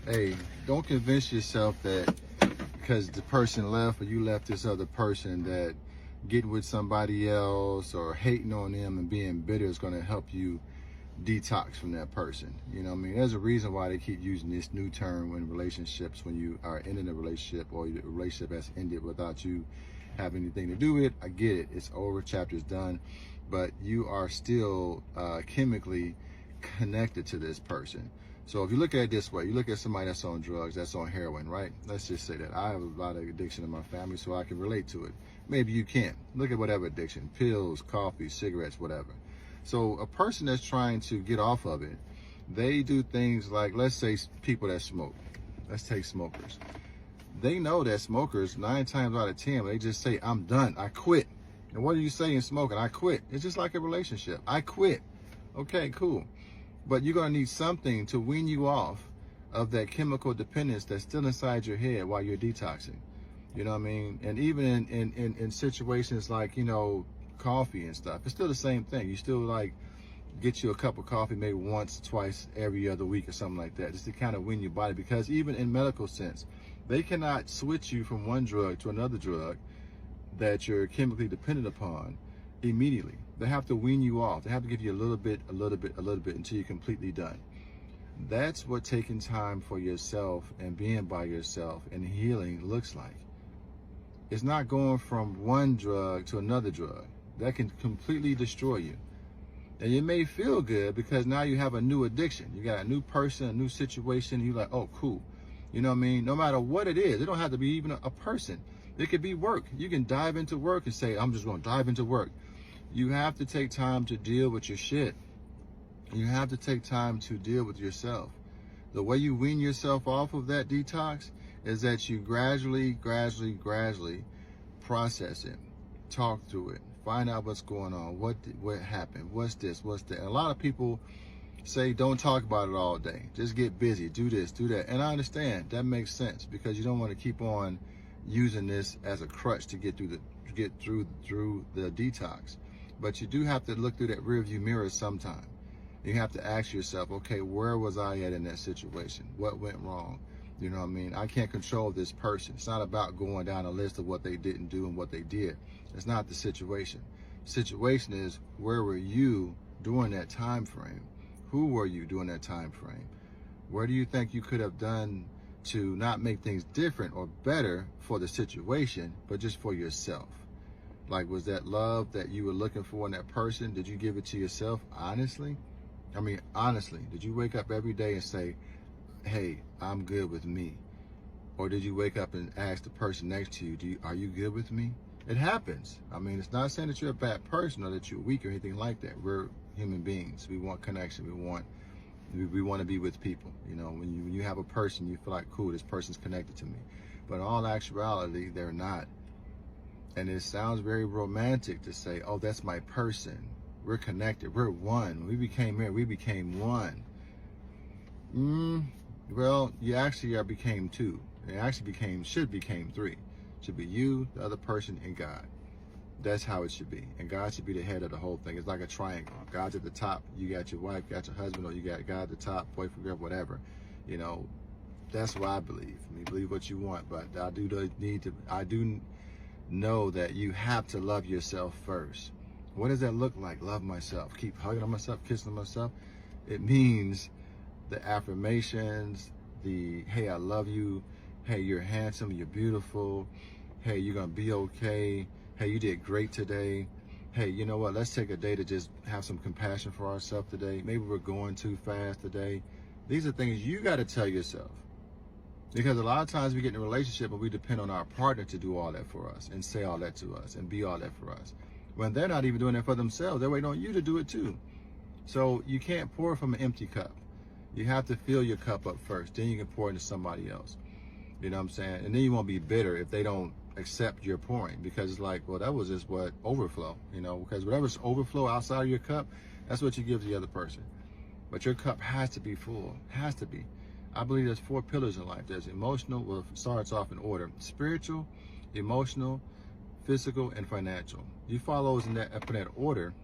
Hey, don't convince yourself that because the person left or you left this other person that getting with somebody else or hating on them and being bitter is going to help you detox from that person. You know what I mean? There's a reason why they keep using this new term in relationships when you are ending a relationship or the relationship has ended without you having anything to do with it. I get it. It's over. Chapter's done. But you are still chemically connected to this person. So if you look at it this way, you look at somebody that's on drugs, that's on heroin, right? Let's just say that I have a lot of addiction in my family, so I can relate to it. Maybe you can't. Look at whatever addiction, pills, coffee, cigarettes, whatever. So a person that's trying to get off of it, they do things like, let's say people that smoke. Let's take smokers. They know that smokers, 9 times out of 10, they just say, I'm done, I quit. And what do you say in smoking? I quit. It's just like a relationship. I quit. Okay, cool. But you're going to need something to wean you off of that chemical dependence that's still inside your head while you're detoxing. You know what I mean? And even in situations like, you know, coffee and stuff, it's still the same thing. You still like get you a cup of coffee maybe once, twice, every other week or something like that, just to kind of wean your body. Because even in medical sense, they cannot switch you from one drug to another drug that you're chemically dependent upon immediately. They have to wean you off. They have to give you a little bit until you're completely done. That's what taking time for yourself and being by yourself and healing looks like. It's not going from one drug to another drug. That can completely destroy you. And it may feel good because now you have a new addiction. You got a new person, a new situation. You're like, oh, cool. You know what I mean? No matter what it is, it don't have to be even a person. It could be work. You can dive into work and say, I'm just going to dive into work. You have to take time to deal with your shit. You have to take time to deal with yourself. The way you wean yourself off of that detox is that you gradually process it, talk through it, find out what's going on, what happened, what's this, what's that. And a lot of people say, don't talk about it all day. Just get busy, do this, do that. And I understand, that makes sense because you don't want to keep on using this as a crutch to get through the detox. But you do have to look through that rearview mirror sometime. You have to ask yourself, okay, where was I at in that situation? What went wrong? You know what I mean? I can't control this person. It's not about going down a list of what they didn't do and what they did. It's not the situation. The situation is, where were you during that time frame? Who were you during that time frame? Where do you think you could have done to not make things different or better for the situation, but just for yourself? Like, was that love that you were looking for in that person? Did you give it to yourself honestly? I mean, honestly, did you wake up every day and say, hey, I'm good with me? Or did you wake up and ask the person next to you, are you good with me? It happens. I mean, it's not saying that you're a bad person or that you're weak or anything like that. We're human beings. We want connection. We want to be with people. You know, when you have a person, you feel like, cool, this person's connected to me. But in all actuality, they're not. And it sounds very romantic to say, oh, that's my person. We're connected. We're one. When we became married, we became one. Well, you actually became two. It actually should became three. It should be you, the other person, and God. That's how it should be. And God should be the head of the whole thing. It's like a triangle. God's at the top. You got your wife, got your husband, or you got God at the top, boyfriend, girl, whatever. You know, that's what I believe. I mean, believe what you want, but I do know that you have to love yourself first. What does that look like? Love myself. Keep hugging on myself, kissing on myself. It means the affirmations, the, hey, I love you. Hey, you're handsome, you're beautiful. Hey, you're going to be okay. Hey, you did great today. Hey, you know what? Let's take a day to just have some compassion for ourselves today. Maybe we're going too fast today. These are things you got to tell yourself. Because a lot of times we get in a relationship and we depend on our partner to do all that for us and say all that to us and be all that for us. When they're not even doing it for themselves, they're waiting on you to do it too. So you can't pour from an empty cup. You have to fill your cup up first, then you can pour into somebody else. You know what I'm saying? And then you won't be bitter if they don't accept your pouring, because it's like, well, that was just what overflow, you know, because whatever's overflow outside of your cup, that's what you give the other person. But your cup has to be full, has to be. I believe there's 4 pillars in life. There's emotional, well, it starts off in order: spiritual, emotional, physical, and financial. You follow those in that order,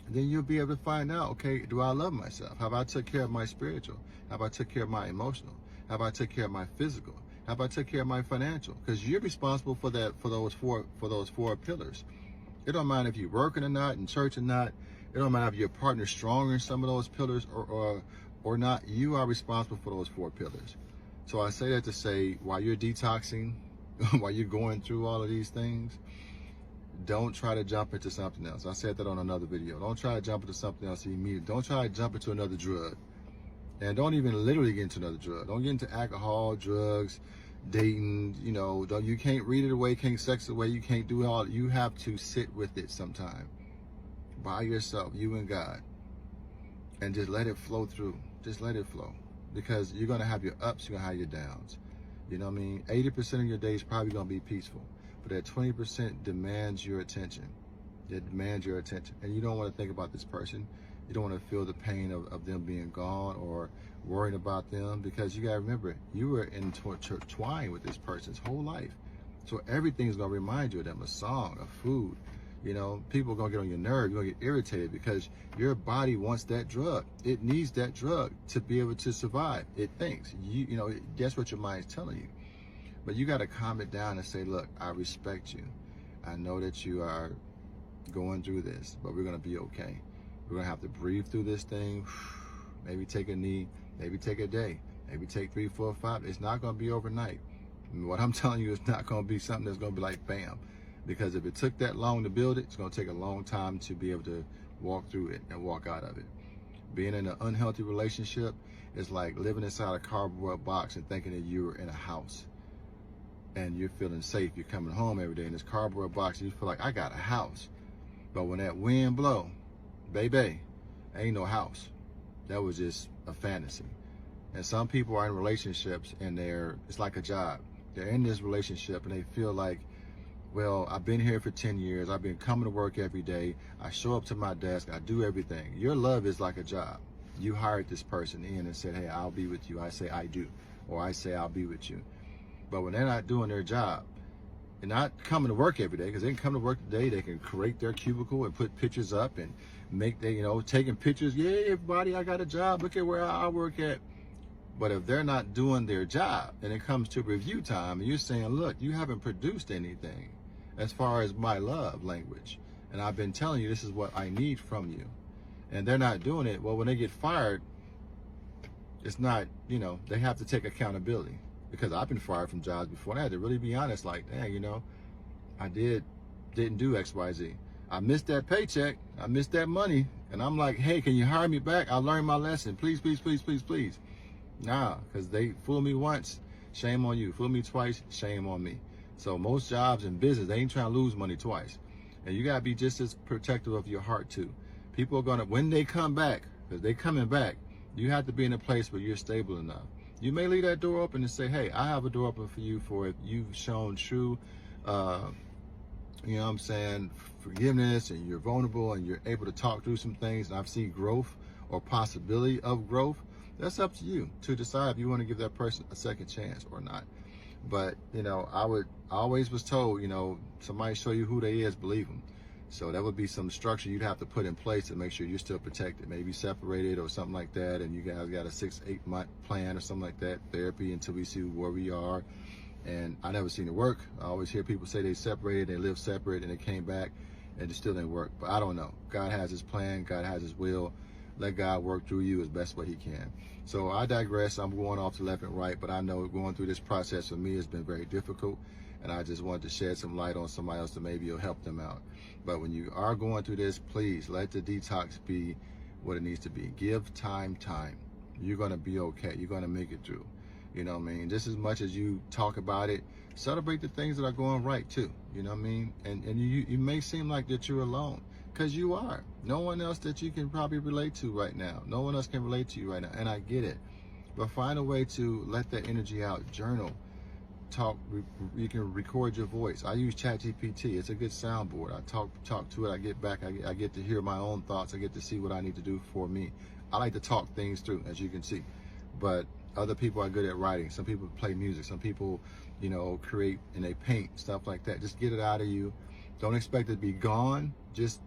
then you'll be able to find out, okay, do I love myself? Have I took care of my spiritual? Have I took care of my emotional? Have I took care of my physical? Have I took care of my financial? Because you're responsible for that, for those four pillars. It don't matter if you're working or not, in church or not. It don't matter if your partner's stronger in some of those pillars or not. You are responsible for those four pillars. So I say that to say, while you're detoxing, while you're going through all of these things, don't try to jump into something else. I said that on another video. Don't try to jump into something else immediately. Don't try to jump into another drug. And don't even literally get into another drug. Don't get into alcohol, drugs, dating. You know, you can't read it away, can't sex it away, you can't do all. You have to sit with it sometime by yourself, you and God, and just let it flow through. Just let it flow, because you're gonna have your ups, you're gonna have your downs. You know what I mean? 80% of your day is probably gonna be peaceful, but that 20% demands your attention. It demands your attention, and you don't want to think about this person. You don't want to feel the pain of them being gone or worrying about them, because you got to remember, you were intertwined with this person's whole life. So everything's going to remind you of them, a song, a food. You know, people are going to get on your nerve. You're going to get irritated because your body wants that drug. It needs that drug to be able to survive. It thinks. You know, that's what your mind's telling you. But you got to calm it down and say, look, I respect you. I know that you are going through this, but we're going to be okay. We're going to have to breathe through this thing. Maybe take a knee, maybe take a day, maybe take 3, 4, 5. It's not going to be overnight. And what I'm telling you is not going to be something that's going to be like bam. Because if it took that long to build it, it's going to take a long time to be able to walk through it and walk out of it. Being in an unhealthy relationship is like living inside a cardboard box and thinking that you're in a house and you're feeling safe. You're coming home every day in this cardboard box and you feel like, I got a house. But when that wind blow, baby, ain't no house. That was just a fantasy. And some people are in relationships and it's like a job. They're in this relationship and they feel like, well, I've been here for 10 years. I've been coming to work every day. I show up to my desk. I do everything. Your love is like a job. You hired this person in and said, hey, I'll be with you. I say, I do. Or I say, I'll be with you. But when they're not doing their job, and not coming to work every day, because they can come to work today, they can create their cubicle and put pictures up and make they, taking pictures. Yeah, everybody, I got a job. Look at where I work at. But if they're not doing their job and it comes to review time and you're saying, look, you haven't produced anything as far as my love language. And I've been telling you, this is what I need from you. And they're not doing it. Well, when they get fired, it's not, they have to take accountability. Because I've been fired from jobs before, and I had to really be honest, like, dang, I didn't do X, Y, Z. I missed that paycheck, I missed that money, and I'm like, hey, can you hire me back? I learned my lesson, please, please, please, please, please. Nah, because they fooled me once, shame on you. Fooled me twice, shame on me. So most jobs in business, they ain't trying to lose money twice. And you gotta be just as protective of your heart too. People are gonna, when they come back, because they coming back, you have to be in a place where you're stable enough. You may leave that door open and say, hey, I have a door open for you for if you've shown true, forgiveness, and you're vulnerable and you're able to talk through some things, and I've seen growth or possibility of growth. That's up to you to decide if you want to give that person a second chance or not. But, I always was told, somebody show you who they is, believe them. So that would be some structure you'd have to put in place to make sure you're still protected. Maybe separated or something like that, and you guys got a 6-8 month plan or something like that, therapy until we see where we are. And I never seen it work. I always hear people say they separated, they lived separate, and they came back, and it still didn't work. But I don't know. God has his plan. God has his will. Let God work through you as best way he can. So I digress. I'm going off to left and right, but I know going through this process for me has been very difficult. And I just wanted to shed some light on somebody else that maybe will help them out. But when you are going through this, please let the detox be what it needs to be. Give time. You're going to be okay. You're going to make it through. You know what I mean? Just as much as you talk about it, celebrate the things that are going right too. You know what I mean? And you may seem like that you're alone, because you are. No one else that you can probably relate to right now. No one else can relate to you right now. And I get it. But find a way to let that energy out. Journal. Talk. You can record your voice. I use ChatGPT. It's a good soundboard. I talk to it. I get back. I get to hear my own thoughts. I get to see what I need to do for me. I like to talk things through, as you can see. But other people are good at writing. Some people play music. Some people, create and they paint, stuff like that. Just get it out of you. Don't expect it to be gone. Just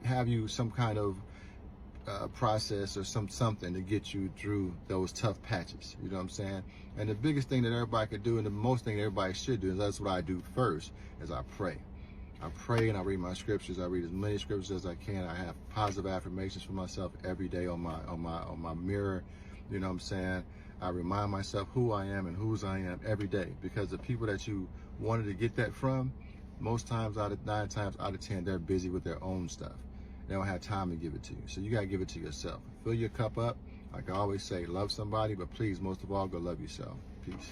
have you some kind of process or something to get you through those tough patches. You know what I'm saying? And the biggest thing that everybody could do, and the most thing that everybody should do, and that's what I do first, is I pray. I pray and I read my scriptures. I read as many scriptures as I can. I have positive affirmations for myself every day on my mirror. You know what I'm saying? I remind myself who I am and whose I am every day, because the people that you wanted to get that from, most times 9 times out of 10, they're busy with their own stuff. They don't have time to give it to you. So you got to give it to yourself. Fill your cup up. Like I always say, love somebody, but please, most of all, go love yourself. Peace.